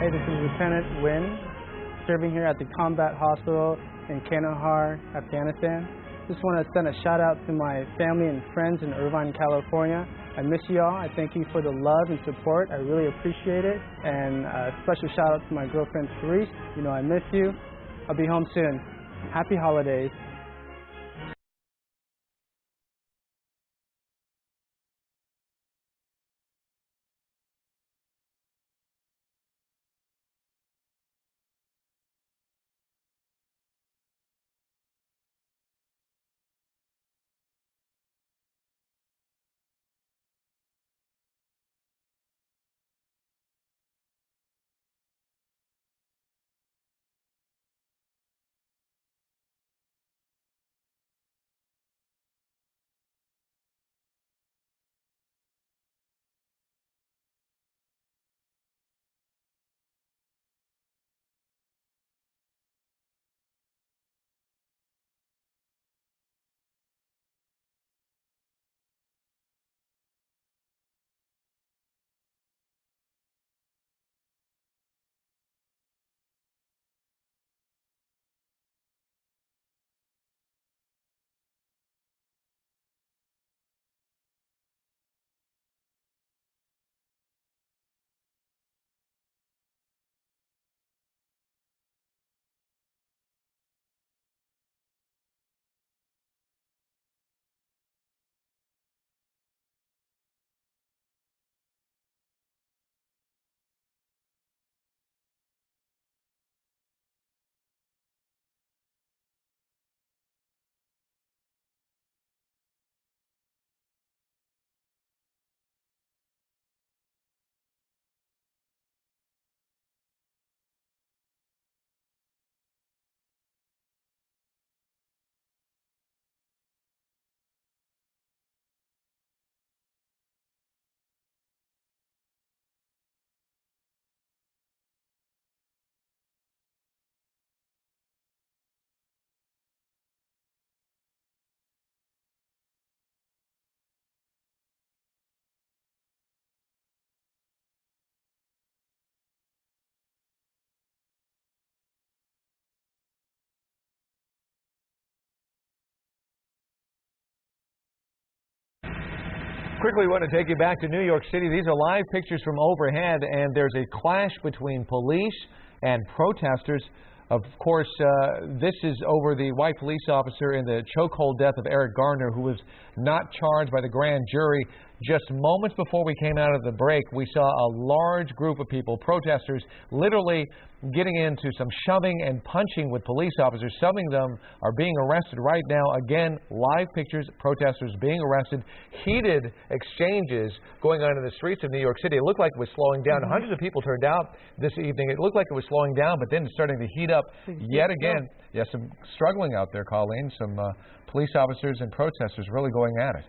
Speaker 15: Hey, this is Lieutenant Wynn, serving here at the Combat Hospital in Kandahar, Afghanistan. Just want to send a shout out to my family and friends in Irvine, California. I miss you all. I thank you for the love and support. I really appreciate it. And a special shout out to my girlfriend, Therese. You know, I miss you. I'll be home soon. Happy holidays.
Speaker 2: Quickly, we want to take you back to New York City. These are live pictures from overhead, and there's a clash between police and protesters. Of course, this is over the white police officer in the chokehold death of Eric Garner, who was not charged by the grand jury. Just moments before we came out of the break, we saw a large group of people, protesters, literally getting into some shoving and punching with police officers. Some of them are being arrested right now. Again, live pictures, protesters being arrested. Heated exchanges going on in the streets of New York City. It looked like it was slowing down. Hundreds of people turned out this evening. It looked like it was slowing down, but then it's starting to heat up yet again. Yeah, some struggling out there, Colleen. Some police officers and protesters really going at it.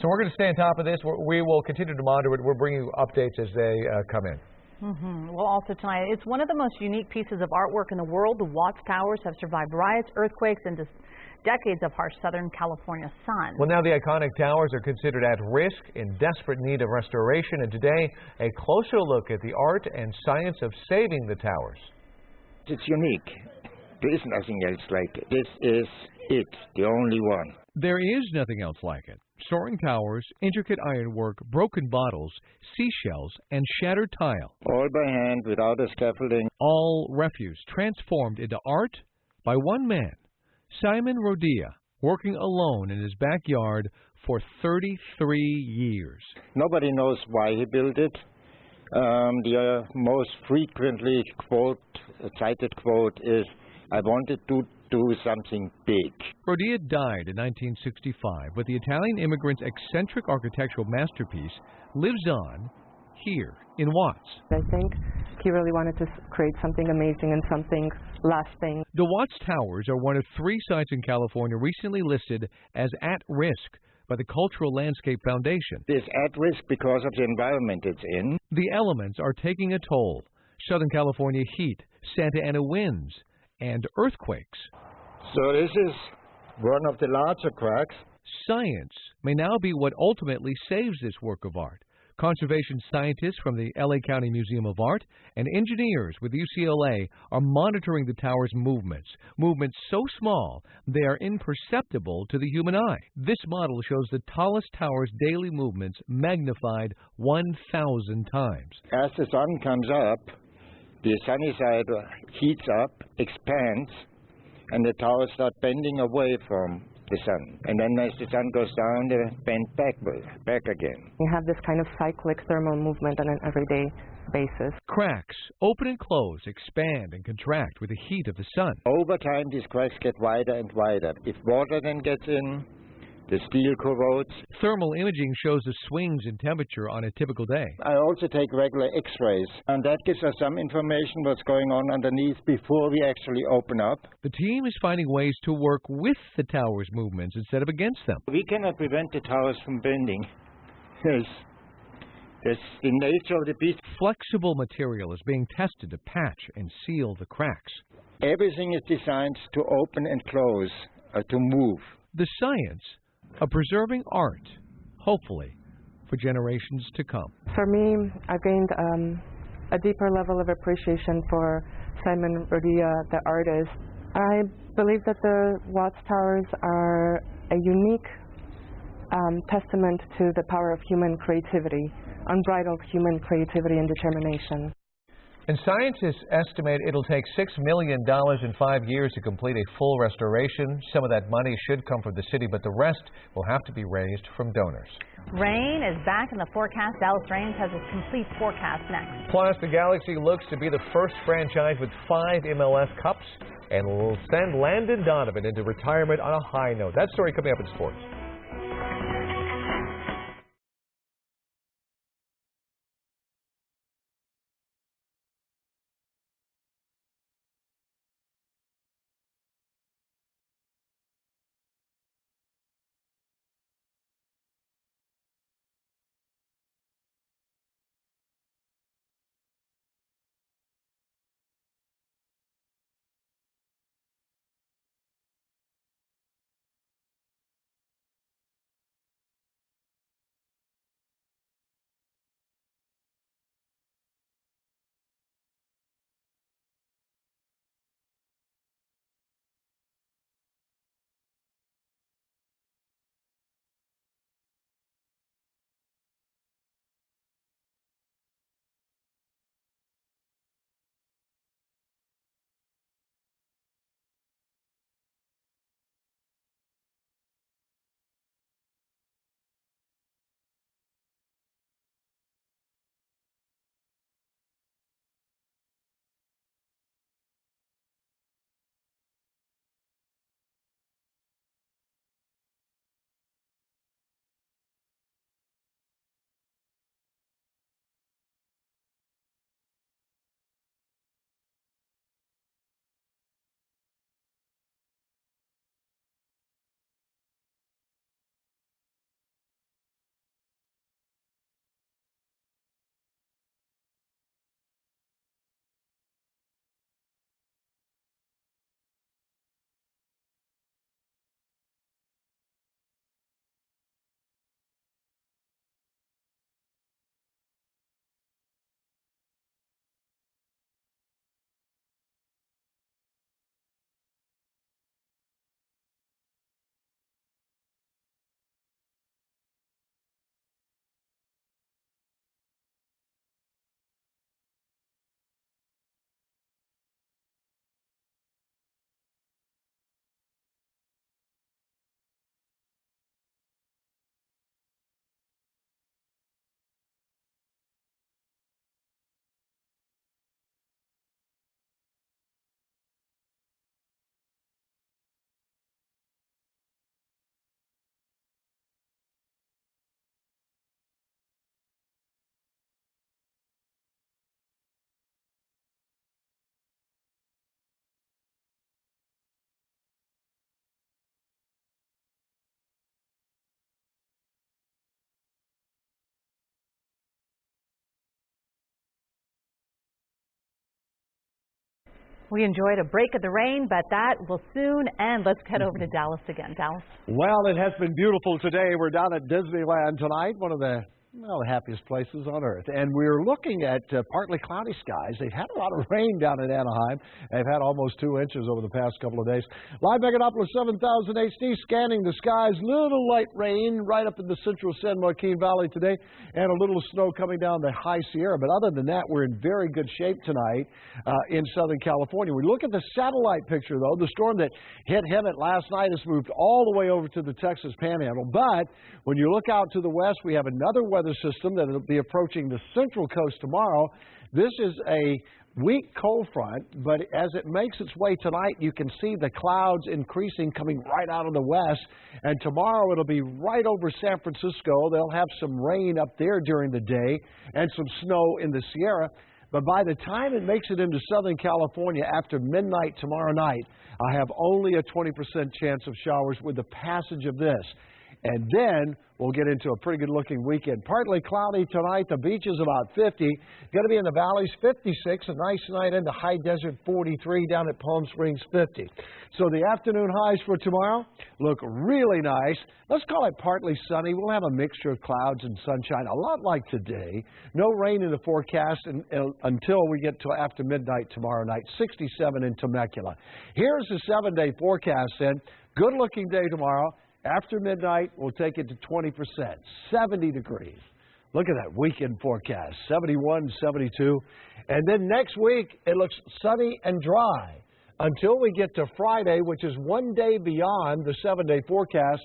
Speaker 2: So we're going to stay on top of this. We will continue to monitor it. We'll bring you updates as they come in.
Speaker 3: Well, also tonight, it's one of the most unique pieces of artwork in the world. The Watts Towers have survived riots, earthquakes, and decades of harsh Southern California sun.
Speaker 2: Well, now the iconic towers are considered at risk, in desperate need of restoration. And today, a closer look at the art and science of saving the towers.
Speaker 16: It's unique. There is nothing else like it. This is it, the only one.
Speaker 17: There is nothing else like it. Soaring towers, intricate ironwork, broken bottles, seashells, and shattered tile.
Speaker 16: All by hand, without a scaffolding.
Speaker 17: All refuse transformed into art by one man, Simon Rodia, working alone in his backyard for 33 years.
Speaker 16: Nobody knows why he built it. The most frequently cited quote is, "I wanted to do something big."
Speaker 17: Rodia died in 1965, but the Italian immigrant's eccentric architectural masterpiece lives on here in Watts.
Speaker 1: I think he really wanted to create something amazing and something lasting.
Speaker 17: The Watts Towers are one of 3 sites in California recently listed as at risk by the Cultural Landscape Foundation.
Speaker 16: It's at risk because of the environment it's in.
Speaker 17: The elements are taking a toll. Southern California heat, Santa Ana winds, and earthquakes.
Speaker 16: So this is one of the larger cracks.
Speaker 17: Science may now be what ultimately saves this work of art. Conservation scientists from the LA County Museum of Art and engineers with UCLA are monitoring the tower's movements so small they are imperceptible to the human eye. This model shows the tallest tower's daily movements magnified 1,000 times.
Speaker 16: As the sun comes up, the sunny side heats up, expands, and the towers start bending away from the sun. And then as the sun goes down, they bend back again.
Speaker 1: You have this kind of cyclic thermal movement on an everyday basis.
Speaker 17: Cracks open and close, expand and contract with the heat of the sun.
Speaker 16: Over time, these cracks get wider and wider. If water then gets in, the steel corrodes.
Speaker 17: Thermal imaging shows the swings in temperature on a typical day.
Speaker 16: I also take regular x-rays, and that gives us some information what's going on underneath before we actually open up.
Speaker 17: The team is finding ways to work with the tower's movements instead of against them.
Speaker 16: We cannot prevent the towers from bending. That's the nature of the beast.
Speaker 17: Flexible material is being tested to patch and seal the cracks.
Speaker 16: Everything is designed to open and close, to move.
Speaker 17: The science of preserving art, hopefully, for generations to come.
Speaker 1: For me, I gained a deeper level of appreciation for Simon Rodia, the artist. I believe that the Watts Towers are a unique testament to the power of human creativity, unbridled human creativity and determination.
Speaker 2: And scientists estimate it'll take $6 million in 5 years to complete a full restoration. Some of that money should come from the city, but the rest will have to be raised from donors.
Speaker 3: Rain is back in the forecast. Dallas Rains has a complete forecast next.
Speaker 2: Plus, the Galaxy looks to be the first franchise with 5 MLS Cups and will send Landon Donovan into retirement on a high note. That story coming up in sports.
Speaker 3: We enjoyed a break of the rain, but that will soon end. Let's head over to Dallas again. Dallas.
Speaker 9: Well, it has been beautiful today. We're down at Disneyland tonight, one of the happiest places on earth. And we're looking at partly cloudy skies. They've had a lot of rain down in Anaheim. They've had almost 2 inches over the past couple of days. Live Megalopolis 7000 HD, scanning the skies. Little light rain right up in the central San Joaquin Valley today, and a little snow coming down the high Sierra. But other than that, we're in very good shape tonight in Southern California. We look at the satellite picture, though. The storm that hit Hemet last night has moved all the way over to the Texas Panhandle. But when you look out to the west, we have another weather system that will be approaching the central coast tomorrow. This is a weak cold front, but as it makes its way tonight, you can see the clouds increasing, coming right out of the west. And tomorrow it'll be right over San Francisco. They'll have some rain up there during the day and some snow in the Sierra. But by the time it makes it into Southern California after midnight tomorrow night, I have only a 20% chance of showers with the passage of this. And then we'll get into a pretty good-looking weekend. Partly cloudy tonight. The beaches about 50. Going to be in the valleys 56. A nice night in the high desert 43. Down at Palm Springs 50. So the afternoon highs for tomorrow look really nice. Let's call it partly sunny. We'll have a mixture of clouds and sunshine, a lot like today. No rain in the forecast until we get to after midnight tomorrow night. 67 in Temecula. Here's the 7-day forecast then. Good-looking day tomorrow. After midnight, we'll take it to 20%, 70 degrees. Look at that weekend forecast, 71, 72. And then next week, it looks sunny and dry until we get to Friday, which is one day beyond the 7-day forecast.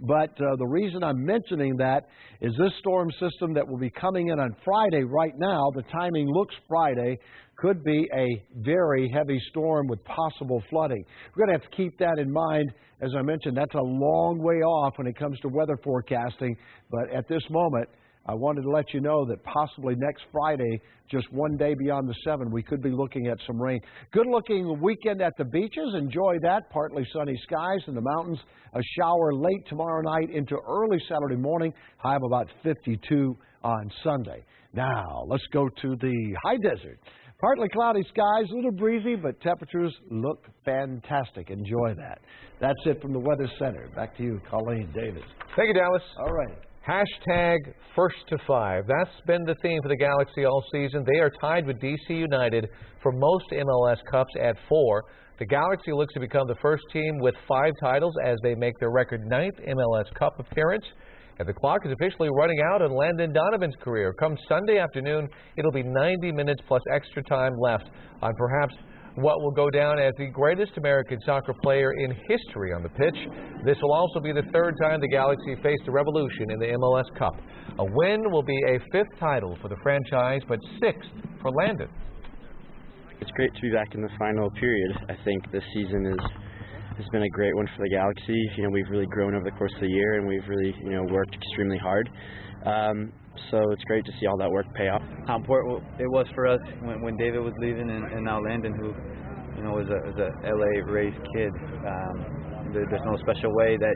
Speaker 9: But the reason I'm mentioning that is this storm system that will be coming in on Friday right now, the timing looks Friday, could be a very heavy storm with possible flooding. We're going to have to keep that in mind. As I mentioned, that's a long way off when it comes to weather forecasting. But at this moment, I wanted to let you know that possibly next Friday, just one day beyond the 7, we could be looking at some rain. Good-looking weekend at the beaches. Enjoy that. Partly sunny skies in the mountains. A shower late tomorrow night into early Saturday morning. High of about 52 on Sunday. Now, let's go to the high desert. Partly cloudy skies, a little breezy, but temperatures look fantastic. Enjoy that. That's it from the Weather Center. Back to you, Colleen Davis.
Speaker 2: Thank you, Dallas.
Speaker 9: All right.
Speaker 2: Hashtag first to 5. That's been the theme for the Galaxy all season. They are tied with DC United for most MLS Cups at 4. The Galaxy looks to become the first team with 5 titles as they make their record 9th MLS Cup appearance. And the clock is officially running out on Landon Donovan's career. Come Sunday afternoon, it'll be 90 minutes plus extra time left on perhaps what will go down as the greatest American soccer player in history on the pitch. This will also be the 3rd time the Galaxy faced a revolution in the MLS Cup. A win will be a 5th title for the franchise, but 6th for Landon.
Speaker 5: It's great to be back in the final period. I think this season has been a great one for the Galaxy. You know, we've really grown over the course of the year, and we've really, worked extremely hard. So it's great to see all that work pay off.
Speaker 7: How important it was for us when David was leaving, and now Landon, who, was a LA-raised kid. There's no special way that,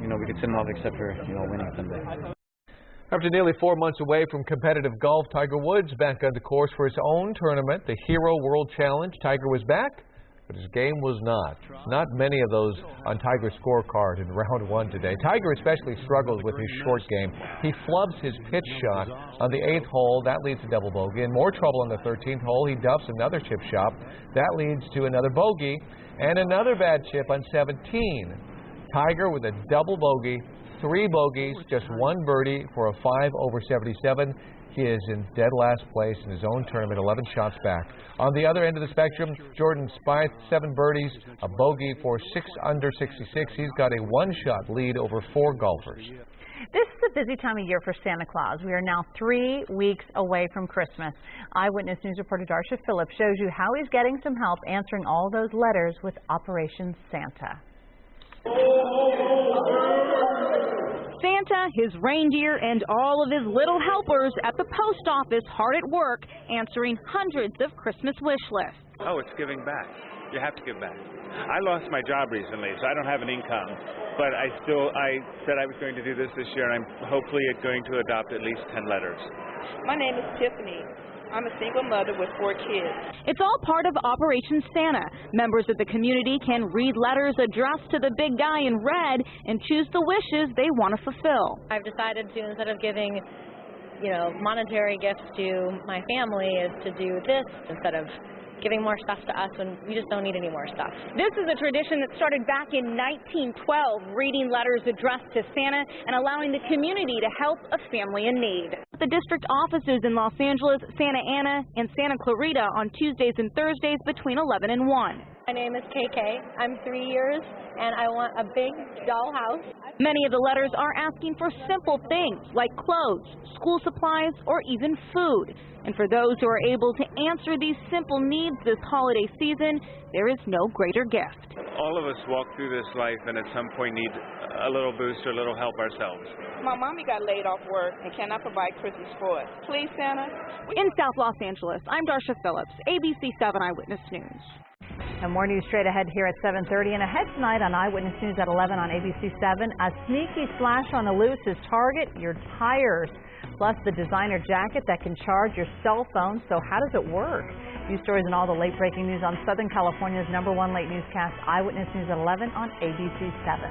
Speaker 7: we could send him off except for, winning someday.
Speaker 2: After nearly 4 months away from competitive golf, Tiger Woods back on the course for his own tournament, the Hero World Challenge. Tiger was back, but his game was not. Not many of those on Tiger's scorecard in round 1 today. Tiger especially struggles with his short game. He flubs his pitch shot on the 8th hole. That leads to double bogey. In more trouble on the 13th hole, he duffs another chip shot. That leads to another bogey and another bad chip on 17. Tiger with a double bogey, 3 bogeys, just 1 birdie for a 5 over 77. He is in dead last place in his own tournament, 11 shots back. On the other end of the spectrum, Jordan Spieth, 7 birdies, a bogey for 6 under 66. He's got a 1-shot lead over 4 golfers.
Speaker 3: This is a busy time of year for Santa Claus. We are now 3 weeks away from Christmas. Eyewitness News reporter Darsha Phillips shows you how he's getting some help answering all those letters with Operation Santa.
Speaker 14: Santa, his reindeer, and all of his little helpers at the post office hard at work answering hundreds of Christmas wish lists.
Speaker 18: Oh, it's giving back. You have to give back. I lost my job recently, so I don't have an income. But I said I was going to do this year, and I'm hopefully going to adopt at least 10 letters.
Speaker 19: My name is Tiffany.
Speaker 4: I'm a single mother with 4 kids.
Speaker 14: It's all part of Operation Santa. Members of the community can read letters addressed to the big guy in red and choose the wishes they want to fulfill.
Speaker 8: I've decided to, instead of giving, monetary gifts to my family, is to do this instead of giving more stuff to us when we just don't need any more stuff.
Speaker 14: This is a tradition that started back in 1912, reading letters addressed to Santa and allowing the community to help a family in need. The district offices in Los Angeles, Santa Ana, and Santa Clarita on Tuesdays and Thursdays between 11 and 1.
Speaker 8: My name is KK. I'm 3 years, and I want a big dollhouse.
Speaker 14: Many of the letters are asking for simple things like clothes, school supplies, or even food. And for those who are able to answer these simple needs this holiday season, there is no greater gift.
Speaker 18: All of us walk through this life and at some point need a little boost or a little help ourselves.
Speaker 4: My mommy got laid off work and cannot provide Christmas for us. Please, Santa.
Speaker 14: In South Los Angeles, I'm Darsha Phillips, ABC7 Eyewitness News.
Speaker 3: And more news straight ahead here at 7:30 and ahead tonight on Eyewitness News at 11 on ABC7. A sneaky flash on the loose is target your tires, plus the designer jacket that can charge your cell phone. So how does it work? News stories and all the late breaking news on Southern California's #1 late newscast, Eyewitness News at 11 on ABC7.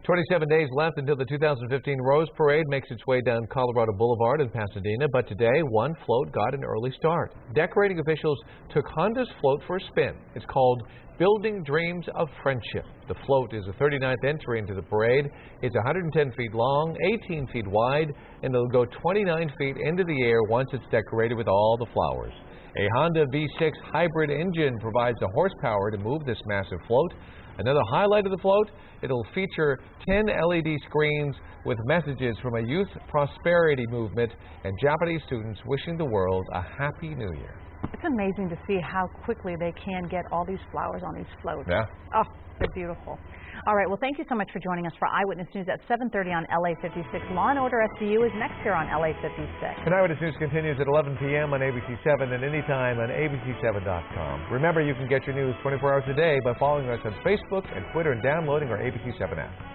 Speaker 2: "27 days left until the 2015 Rose Parade makes its way down Colorado Boulevard in Pasadena, but today one float got an early start. Decorating officials took Honda's float for a spin. It's called Building Dreams of Friendship. The float is the 39th entry into the parade. It's 110 feet long, 18 feet wide, and it'll go 29 feet into the air once it's decorated with all the flowers. A Honda V6 hybrid engine provides the horsepower to move this massive float. Another highlight of the float, it'll feature 10 LED screens with messages from a youth prosperity movement and Japanese students wishing the world a happy new year.
Speaker 3: It's amazing to see how quickly they can get all these flowers on these floats.
Speaker 2: Yeah.
Speaker 3: Oh, they're beautiful. All right, well, thank you so much for joining us for Eyewitness News at 7:30 on LA56. Law and Order SVU is next here on LA56.
Speaker 2: And Eyewitness News continues at 11 p.m. on ABC7 and anytime on ABC7.com. Remember, you can get your news 24 hours a day by following us on Facebook and Twitter and downloading our ABC7 app.